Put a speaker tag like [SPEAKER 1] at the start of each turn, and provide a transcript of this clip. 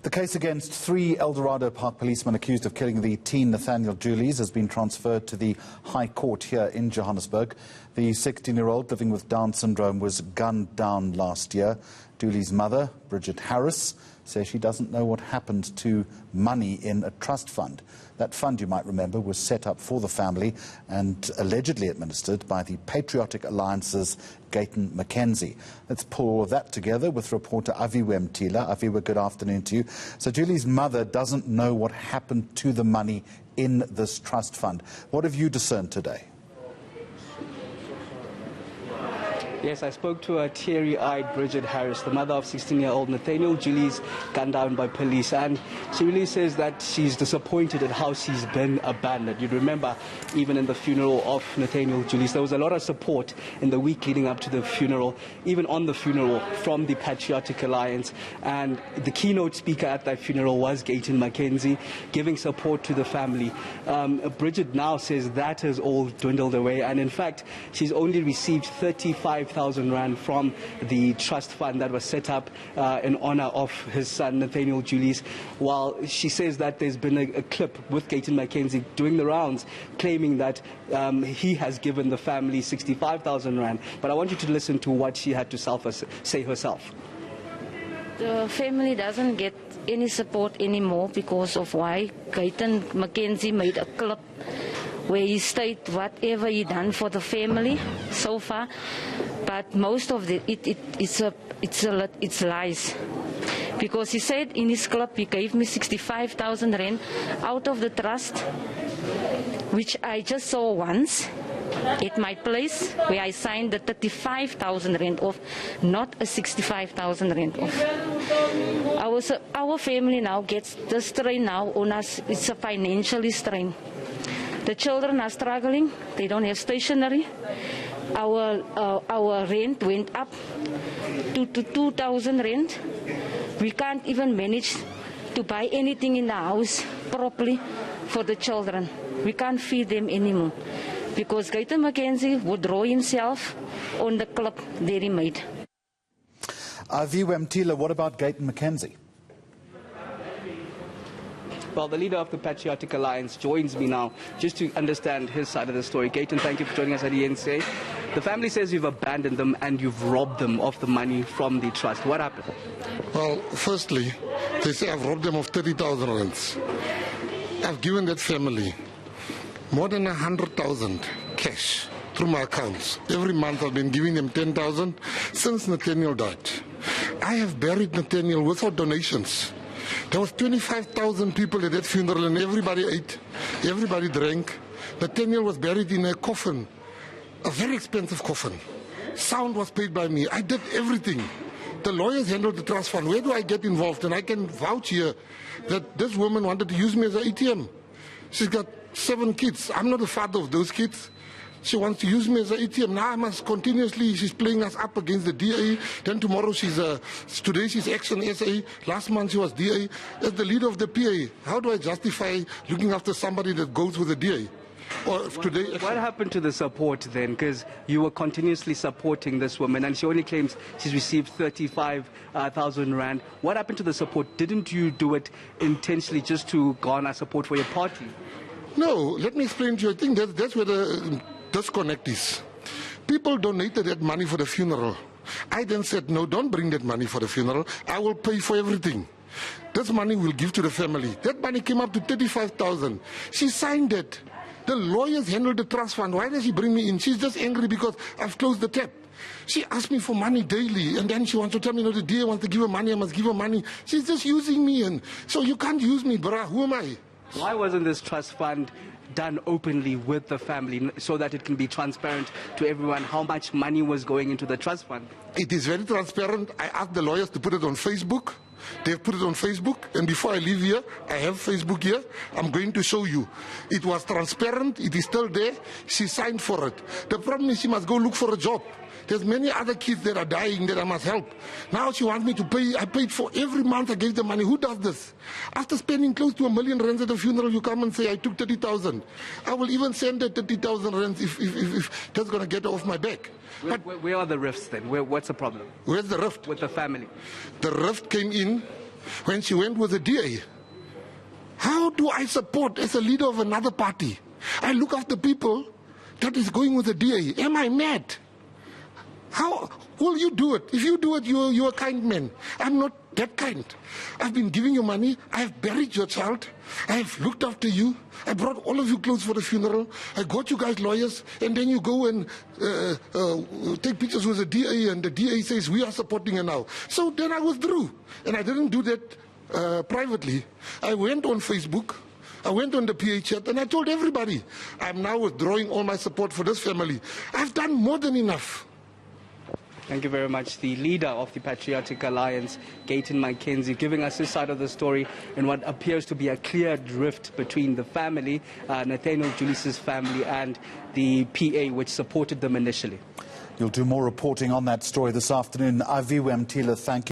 [SPEAKER 1] The case against 3 Eldorado Park policemen accused of killing the teen Nathaniel Julies has been transferred to the High Court here in Johannesburg. The 16-year-old living with Down syndrome was gunned down last year. Julies' mother, Bridget Harris, says she doesn't know what happened to money in a trust fund. That fund, you might remember, was set up for the family and allegedly administered by the Patriotic Alliance's Gayton Mackenzie. Let's pull that together with reporter Aviwe Mtila. Aviwe, good afternoon to you. So Julies' mother doesn't know what happened to the money in this trust fund. What have you discerned today?
[SPEAKER 2] Yes, I spoke to a teary-eyed Bridget Harris, the mother of 16-year-old Nathaniel Julies, gunned down by police. And she really says that she's disappointed at how she's been abandoned. You'd remember, even in the funeral of Nathaniel Julies, there was a lot of support in the week leading up to the funeral, even on the funeral, from the Patriotic Alliance. And the keynote speaker at that funeral was Gayton Mackenzie, giving support to the family. Bridget now says that has all dwindled away. And in fact, she's only received 35,000 rand from the trust fund that was set up in honor of his son Nathaniel Julies, while she says that there's been a clip with Gayton Mackenzie doing the rounds claiming that he has given the family 65,000 rand. But I want you to listen to what she had to say herself.
[SPEAKER 3] The family doesn't get any support anymore because of why Gayton Mackenzie made a clip where he stated whatever he done for the family so far, but most of it's lies. Because he said in his club he gave me 65,000 rand out of the trust, which I just saw once at my place where I signed the 35,000 rand off, not a 65,000 rand off. Our family now gets the strain now on us. It's a financially strain. The children are struggling. They don't have stationery. Our rent went up to 2,000 rand. We can't even manage to buy anything in the house properly for the children. We can't feed them anymore because Gayton Mackenzie would draw himself on the club that he made.
[SPEAKER 1] Aviwe Mtila, what about Gayton Mackenzie?
[SPEAKER 2] Well, the leader of the Patriotic Alliance joins me now just to understand his side of the story. Gayton, thank you for joining us at eNCA. The family says you've abandoned them and you've robbed them of the money from the trust. What happened?
[SPEAKER 4] Well, firstly, they say I've robbed them of 30,000 rands. I've given that family more than 100,000 cash through my accounts. Every month I've been giving them 10,000 since Nathaniel died. I have buried Nathaniel without donations. There was 25,000 people at that funeral and everybody ate, everybody drank. Nathaniel was buried in a coffin, a very expensive coffin. Sound was paid by me. I did everything. The lawyers handled the trust fund. Where do I get involved? And I can vouch here that this woman wanted to use me as an ATM. She's got 7 kids. I'm not the father of those kids. She wants to use me as an ATM. Now I must continuously, she's playing us up against the DA. Then tomorrow today she's Action SA. Last month she was DA. As the leader of the PA, how do I justify looking after somebody that goes with the DA? Or today,
[SPEAKER 2] what happened to the support then? Because you were continuously supporting this woman and she only claims she's received 35,000 rand. What happened to the support? Didn't you do it intentionally just to garner support for your party?
[SPEAKER 4] No, let me explain to you. I think that's where the disconnect is. People donated that money for the funeral. I then said, no, don't bring that money for the funeral. I will pay for everything. This money we'll give to the family. That money came up to 35,000. She signed it. The lawyers handled the trust fund. Why does she bring me in? She's just angry because I've closed the tap. She asked me for money daily, and then she wants to tell me, no, the DA wants to give her money, I must give her money. She's just using me, and so you can't use me, bruh. Who am I?
[SPEAKER 2] Why wasn't this trust fund done openly with the family so that it can be transparent to everyone how much money was going into the trust fund?
[SPEAKER 4] It is very transparent. I asked the lawyers to put it on Facebook. They've put it on Facebook, and before I leave here, I have Facebook here. I'm going to show you. It was transparent. It is still there. She signed for it. The problem is she must go look for a job. There's many other kids that are dying that I must help. Now she wants me to pay. I paid for every month. I gave them money. Who does this? After spending close to R1 million at the funeral, you come and say, I took 30,000. I will even send her 30,000 rands if that's going to get her off my back.
[SPEAKER 2] Where are the rifts then? What's the problem?
[SPEAKER 4] Where's the rift?
[SPEAKER 2] With the family.
[SPEAKER 4] The rift came in when she went with the DA. How do I support as a leader of another party? I look after people that is going with the DA. Am I mad? How will you do it? If you do it, you're a kind man. I'm not that kind. I've been giving you money. I've buried your child. I've looked after you. I brought all of you clothes for the funeral. I got you guys lawyers. And then you go and take pictures with the DA, and the DA says, we are supporting her now. So then I withdrew. And I didn't do that privately. I went on Facebook. I went on the PA chat, and I told everybody, I'm now withdrawing all my support for this family. I've done more than enough.
[SPEAKER 2] Thank you very much. The leader of the Patriotic Alliance, Gayton Mackenzie, giving us his side of the story in what appears to be a clear rift between the family, Nathaniel Julies' family, and the PA, which supported them initially.
[SPEAKER 1] You'll do more reporting on that story this afternoon. Aviwe Mtila, thank you.